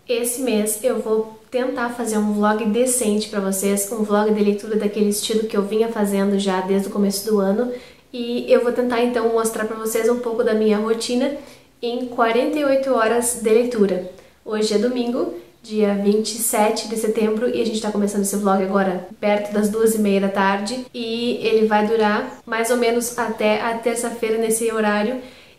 Esse mês eu vou tentar fazer um vlog decente pra vocês, um vlog de leitura daquele estilo que eu vinha fazendo já desde o começo do ano, e eu vou tentar então mostrar pra vocês um pouco da minha rotina em 48 horas de leitura. Hoje é domingo, dia 27 de setembro, e a gente tá começando esse vlog agora perto das 2h30 da tarde, e ele vai durar mais ou menos até a terça-feira nesse horário,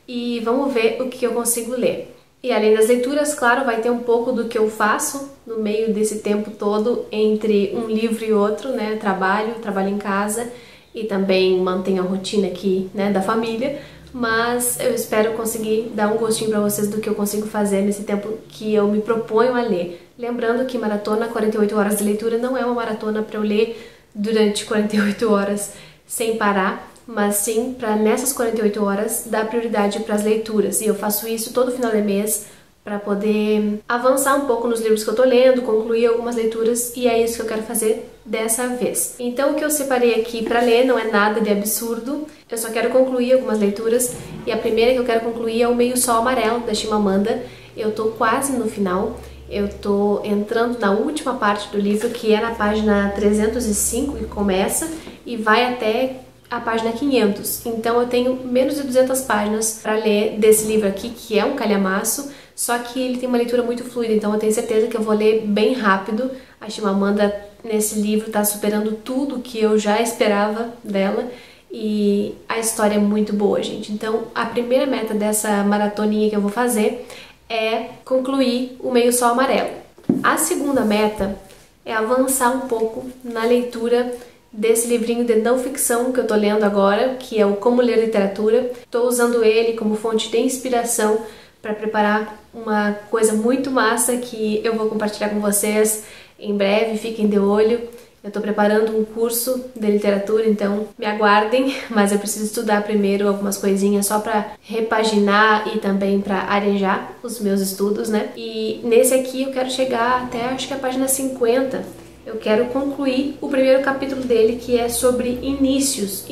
e vamos ver o que eu consigo ler. E além das leituras, claro, vai ter um pouco do que eu faço no meio desse tempo todo entre um livro e outro, né? Trabalho em casa e também mantenho a rotina aqui, né, da família. Mas eu espero conseguir dar um gostinho pra vocês do que eu consigo fazer nesse tempo que eu me proponho a ler. Lembrando que maratona 48 horas de leitura não é uma maratona para eu ler durante 48 horas sem parar, mas sim para nessas 48 horas dar prioridade para as leituras. E eu faço isso todo final de mês para poder avançar um pouco nos livros que eu tô lendo, concluir algumas leituras, e é isso que eu quero fazer dessa vez. Então o que eu separei aqui para ler não é nada de absurdo, eu só quero concluir algumas leituras, e a primeira que eu quero concluir é o Meio Sol Amarelo, da Chimamanda. Eu tô quase no final, eu tô entrando na última parte do livro, que é na página 305 que começa, e vai até a página 500, então eu tenho menos de 200 páginas para ler desse livro aqui, que é um calhamaço, só que ele tem uma leitura muito fluida, então eu tenho certeza que eu vou ler bem rápido. A Chimamanda nesse livro está superando tudo que eu já esperava dela, e a história é muito boa, gente. Então a primeira meta dessa maratoninha que eu vou fazer é concluir o Meio Sol Amarelo. A segunda meta é avançar um pouco na leitura desse livrinho de não ficção que eu tô lendo agora, que é o Como Ler Literatura. Tô usando ele como fonte de inspiração para preparar uma coisa muito massa que eu vou compartilhar com vocês em breve, fiquem de olho. Eu tô preparando um curso de literatura, então me aguardem, mas eu preciso estudar primeiro algumas coisinhas só para repaginar e também para arejar os meus estudos, né? E nesse aqui eu quero chegar até, acho que a página 50. Eu quero concluir o primeiro capítulo dele, que é sobre inícios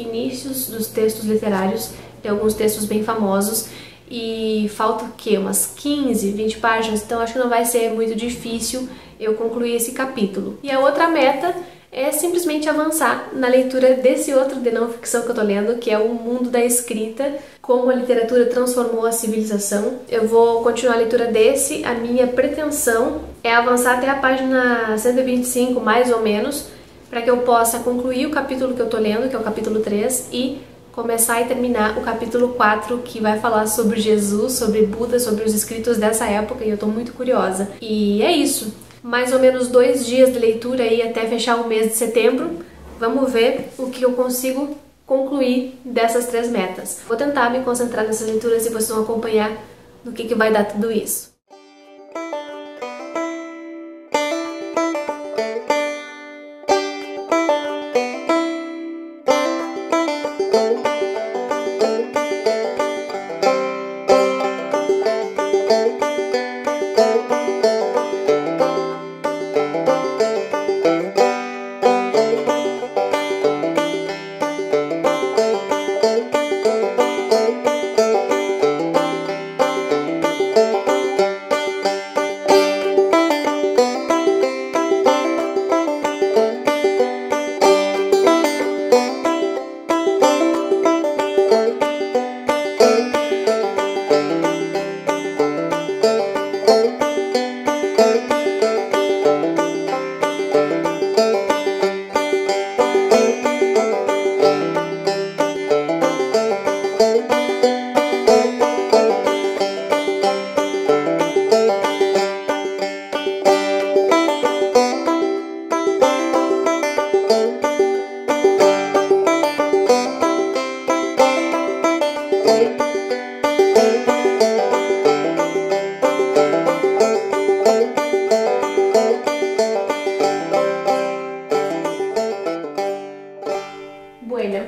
dos textos literários, tem alguns textos bem famosos, e falta o quê? Umas 15, 20 páginas, então acho que não vai ser muito difícil eu concluir esse capítulo. E a outra meta é simplesmente avançar na leitura desse outro de não ficção que eu tô lendo, que é O Mundo da Escrita, Como a Literatura Transformou a Civilização. Eu vou continuar a leitura desse, a minha pretensão é avançar até a página 125, mais ou menos, para que eu possa concluir o capítulo que eu tô lendo, que é o capítulo 3, e começar e terminar o capítulo 4, que vai falar sobre Jesus, sobre Buda, sobre os escritos dessa época, e eu tô muito curiosa. E é isso. Mais ou menos 2 dias de leitura aí até fechar o mês de setembro. Vamos ver o que eu consigo concluir dessas 3 metas. Vou tentar me concentrar nessas leituras e vocês vão acompanhar no que vai dar tudo isso.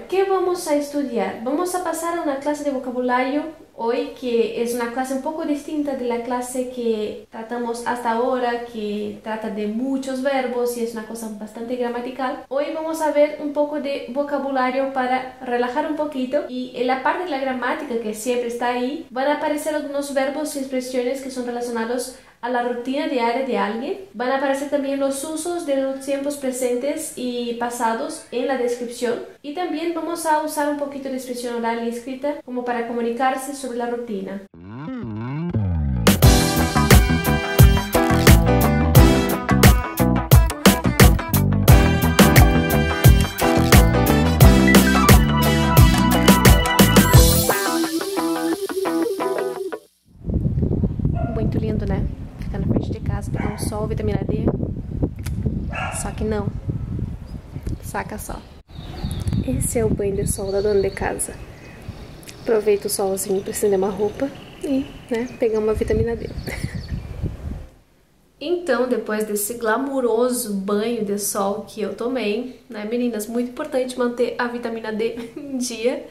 ¿Qué vamos a estudiar? Vamos a pasar a una clase de vocabulario hoy que es una clase un poco distinta de la clase que tratamos hasta ahora, que trata de muchos verbos y es una cosa bastante gramatical. Hoy vamos a ver un poco de vocabulario para relajar un poquito, y en la parte de la gramática que siempre está ahí van a aparecer algunos verbos y expresiones que son relacionados a la rutina diaria de alguien. Van a aparecer también los usos de los tiempos presentes y pasados en la descripción. Y también vamos a usar un poquito de expresión oral y escrita como para comunicarse sobre la rutina. Muito lindo, né? Ficar na frente de casa, pegar um sol, vitamina D. Só que não. Saca só. Esse é o banho de sol da dona de casa. Aproveita o solzinho pra estender uma roupa e, né, pegar uma vitamina D. Então, depois desse glamuroso banho de sol que eu tomei, né, meninas, muito importante manter a vitamina D em dia.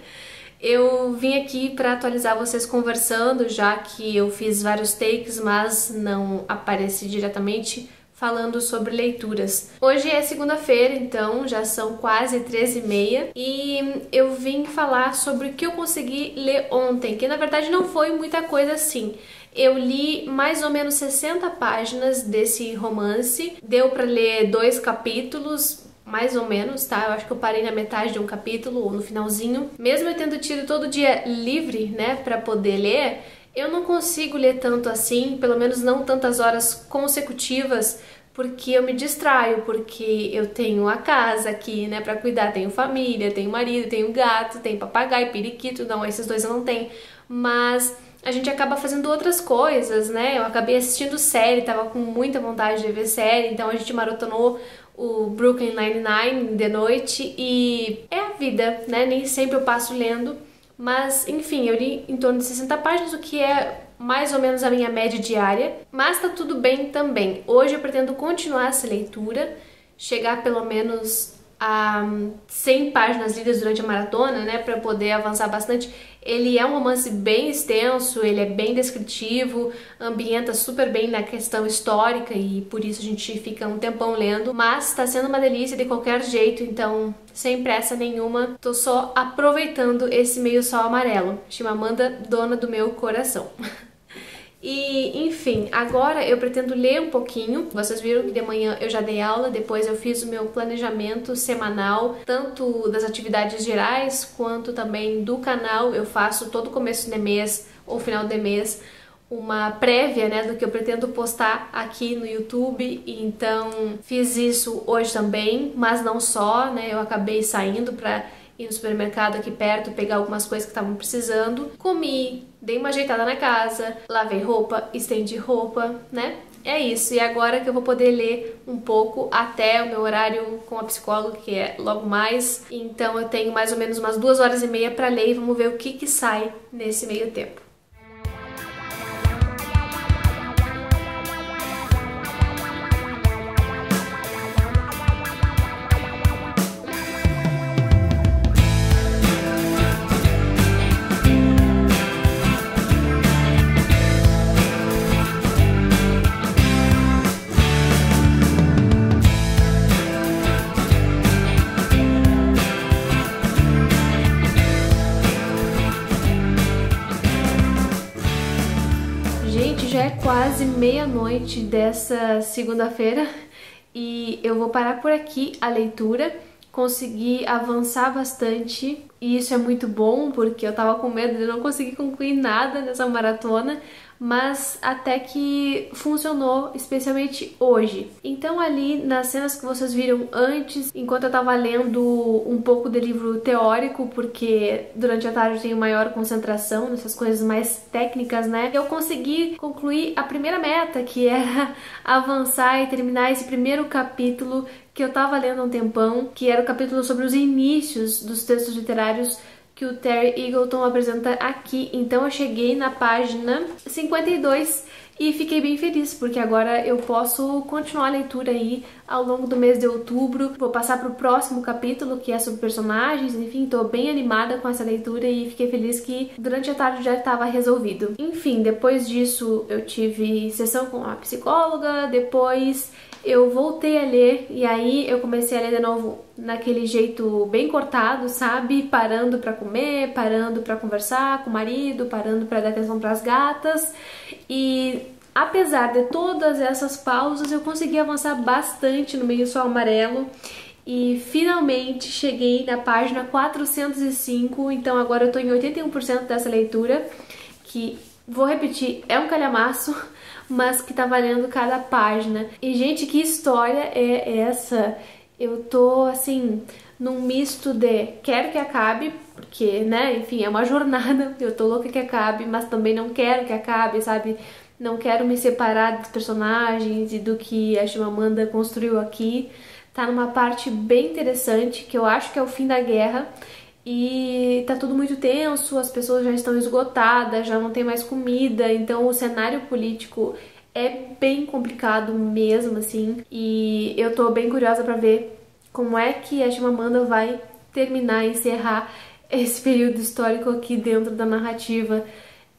Eu vim aqui para atualizar vocês conversando, já que eu fiz vários takes, mas não apareci diretamente falando sobre leituras. Hoje é segunda-feira, então já são quase 13h30 e eu vim falar sobre o que eu consegui ler ontem, que na verdade não foi muita coisa assim. Eu li mais ou menos 60 páginas desse romance, deu para ler 2 capítulos, mais ou menos, tá? Eu acho que eu parei na metade de um capítulo ou no finalzinho. Mesmo eu tendo tido todo dia livre, né, pra poder ler, eu não consigo ler tanto assim, pelo menos não tantas horas consecutivas, porque eu me distraio, porque eu tenho a casa aqui, né, pra cuidar, tenho família, tenho marido, tenho gato, tenho papagaio, periquito, não, esses dois eu não tenho, mas a gente acaba fazendo outras coisas, né? Eu acabei assistindo série, tava com muita vontade de ver série, então a gente maratonou o Brooklyn Nine-Nine de noite e é a vida, né? Nem sempre eu passo lendo, mas enfim, eu li em torno de 60 páginas, o que é mais ou menos a minha média diária, mas tá tudo bem também. Hoje eu pretendo continuar essa leitura, chegar pelo menos a 100 páginas lidas durante a maratona, né, para poder avançar bastante. Ele é um romance bem extenso, ele é bem descritivo, ambienta super bem na questão histórica e por isso a gente fica um tempão lendo, mas tá sendo uma delícia de qualquer jeito, então sem pressa nenhuma, tô só aproveitando esse meio sol amarelo. Chimamanda, dona do meu coração. E, enfim, agora eu pretendo ler um pouquinho. Vocês viram que de manhã eu já dei aula, depois eu fiz o meu planejamento semanal, tanto das atividades gerais, quanto também do canal. Eu faço todo começo de mês ou final de mês uma prévia, né, do que eu pretendo postar aqui no YouTube. Então, fiz isso hoje também, mas não só, né, eu acabei saindo pra ir no supermercado aqui perto, pegar algumas coisas que estavam precisando. Comi, dei uma ajeitada na casa, lavei roupa, estendi roupa, né? É isso. E agora que eu vou poder ler um pouco até o meu horário com a psicóloga, que é logo mais. Então eu tenho mais ou menos umas 2h30 para ler e vamos ver o que sai nesse meio tempo. Já é quase meia-noite dessa segunda-feira e eu vou parar por aqui a leitura. Consegui avançar bastante e isso é muito bom porque eu tava com medo de não conseguir concluir nada nessa maratona, mas até que funcionou, especialmente hoje. Então ali nas cenas que vocês viram antes, enquanto eu tava lendo um pouco de livro teórico, porque durante a tarde eu tenho maior concentração nessas coisas mais técnicas, né? Eu consegui concluir a primeira meta, que era avançar e terminar esse primeiro capítulo que eu tava lendo há um tempão, que era o capítulo sobre os inícios dos textos literários que o Terry Eagleton apresenta aqui. Então eu cheguei na página 52 e fiquei bem feliz, porque agora eu posso continuar a leitura aí ao longo do mês de outubro. Vou passar para o próximo capítulo, que é sobre personagens, enfim, tô bem animada com essa leitura e fiquei feliz que durante a tarde já estava resolvido. Enfim, depois disso eu tive sessão com a psicóloga, depois eu voltei a ler e aí eu comecei a ler de novo naquele jeito bem cortado, sabe? Parando pra comer, parando pra conversar com o marido, parando pra dar atenção pras gatas. E apesar de todas essas pausas, eu consegui avançar bastante no Meio Sol Amarelo e finalmente cheguei na página 405, então agora eu tô em 81% dessa leitura, que, vou repetir, é um calhamaço, mas que tá valendo cada página. E, gente, que história é essa? Eu tô, assim, num misto de quero que acabe, porque, né, enfim, é uma jornada, eu tô louca que acabe, mas também não quero que acabe, sabe? Não quero me separar dos personagens e do que a Chimamanda construiu aqui. Tá numa parte bem interessante, que eu acho que é o fim da guerra, e tá tudo muito tenso, as pessoas já estão esgotadas, já não tem mais comida, então o cenário político é bem complicado mesmo, assim, e eu tô bem curiosa pra ver como é que a Chimamanda vai terminar e encerrar esse período histórico aqui dentro da narrativa.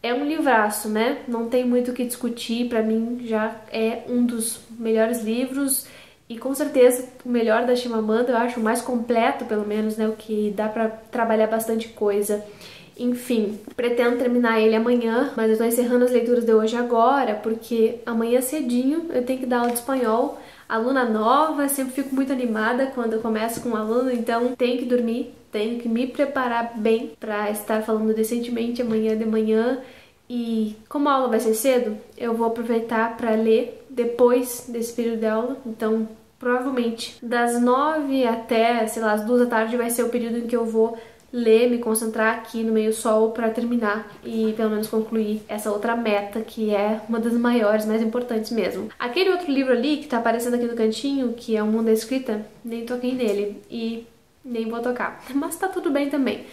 É um livraço, né? Não tem muito o que discutir, pra mim já é um dos melhores livros e com certeza o melhor da Chimamanda, eu acho o mais completo, pelo menos, né? O que dá pra trabalhar bastante coisa. Enfim, pretendo terminar ele amanhã, mas eu tô encerrando as leituras de hoje agora, porque amanhã cedinho eu tenho que dar aula de espanhol. Aluna nova, sempre fico muito animada quando eu começo com um aluno, então tenho que dormir, tenho que me preparar bem pra estar falando decentemente amanhã de manhã. E como a aula vai ser cedo, eu vou aproveitar para ler depois desse período de aula. Então, provavelmente, das 9 até, sei lá, as 2 da tarde vai ser o período em que eu vou ler, me concentrar aqui no Meio Sol para terminar e pelo menos concluir essa outra meta, que é uma das maiores, mais importantes mesmo. Aquele outro livro ali que tá aparecendo aqui no cantinho, que é O Mundo da Escrita, nem toquei nele e nem vou tocar. Mas tá tudo bem também.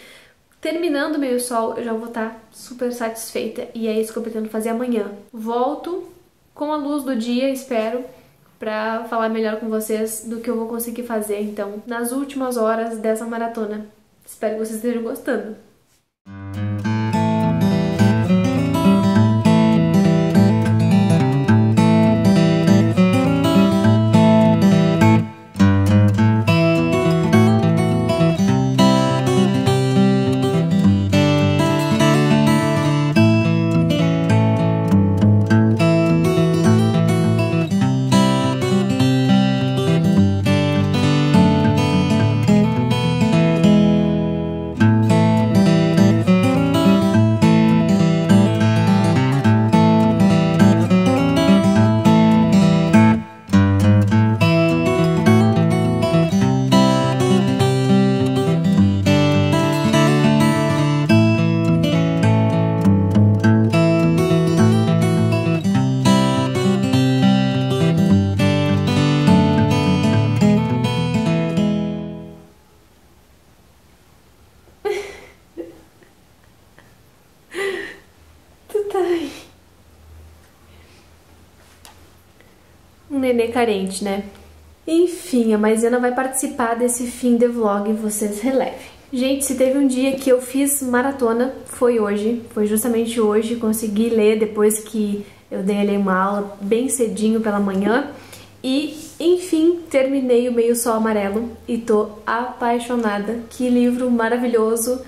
Terminando o Meio Sol, eu já vou estar super satisfeita e é isso que eu pretendo fazer amanhã. Volto com a luz do dia, espero, pra falar melhor com vocês do que eu vou conseguir fazer, então, nas últimas horas dessa maratona. Espero que vocês estejam gostando. Um nenê carente, né? Enfim, a Maisena vai participar desse fim de vlog, vocês relevem. Gente, se teve um dia que eu fiz maratona, foi hoje. Foi justamente hoje, consegui ler depois que eu dei ali uma aula bem cedinho pela manhã. E, enfim, terminei o Meio Sol Amarelo e tô apaixonada. Que livro maravilhoso,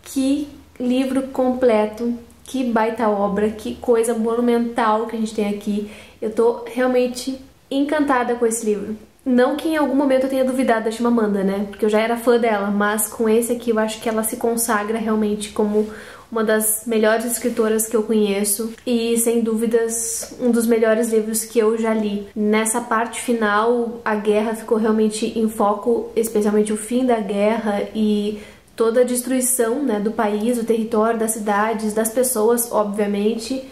que livro completo, que baita obra, que coisa monumental que a gente tem aqui. Eu tô realmente encantada com esse livro. Não que em algum momento eu tenha duvidado da Chimamanda, né? Porque eu já era fã dela, mas com esse aqui eu acho que ela se consagra realmente como uma das melhores escritoras que eu conheço e, sem dúvidas, um dos melhores livros que eu já li. Nessa parte final, a guerra ficou realmente em foco, especialmente o fim da guerra e toda a destruição, né, do país, do território, das cidades, das pessoas, obviamente.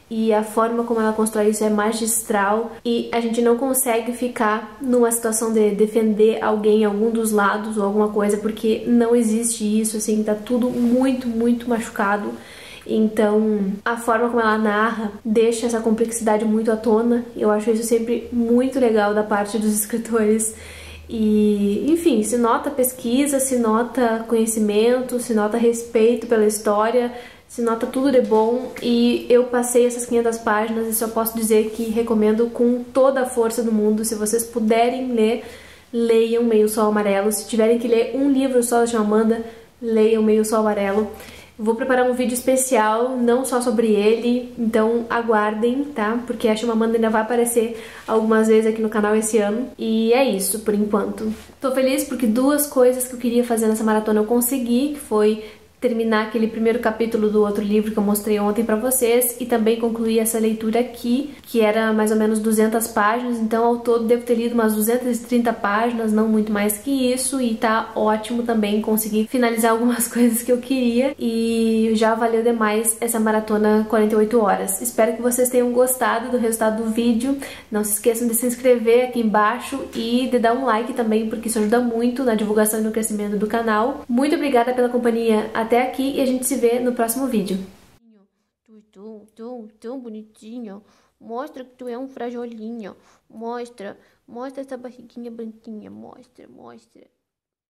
E a forma como ela constrói isso é magistral e a gente não consegue ficar numa situação de defender alguém, algum dos lados ou alguma coisa, porque não existe isso, assim, tá tudo muito, muito machucado. Então, a forma como ela narra deixa essa complexidade muito à tona. Eu acho isso sempre muito legal da parte dos escritores. E, enfim, se nota pesquisa, se nota conhecimento, se nota respeito pela história, se nota tudo de bom. E eu passei essas 500 páginas e só posso dizer que recomendo com toda a força do mundo. Se vocês puderem ler, leiam Meio Sol Amarelo. Se tiverem que ler um livro só da Chimamanda, leiam Meio Sol Amarelo. Vou preparar um vídeo especial, não só sobre ele, então aguardem, tá? Porque a Chimamanda ainda vai aparecer algumas vezes aqui no canal esse ano. E é isso, por enquanto. Tô feliz porque duas coisas que eu queria fazer nessa maratona eu consegui, que foi terminar aquele primeiro capítulo do outro livro que eu mostrei ontem pra vocês e também concluir essa leitura aqui, que era mais ou menos 200 páginas, então ao todo devo ter lido umas 230 páginas, não muito mais que isso, e tá ótimo também conseguir finalizar algumas coisas que eu queria e já valeu demais essa maratona 48 horas. Espero que vocês tenham gostado do resultado do vídeo, não se esqueçam de se inscrever aqui embaixo e de dar um like também, porque isso ajuda muito na divulgação e no crescimento do canal. Muito obrigada pela companhia até aqui e a gente se vê no próximo vídeo. Tão bonitinho. Mostra que tu é um frajolinho. Mostra essa barriguinha branquinha. Mostra.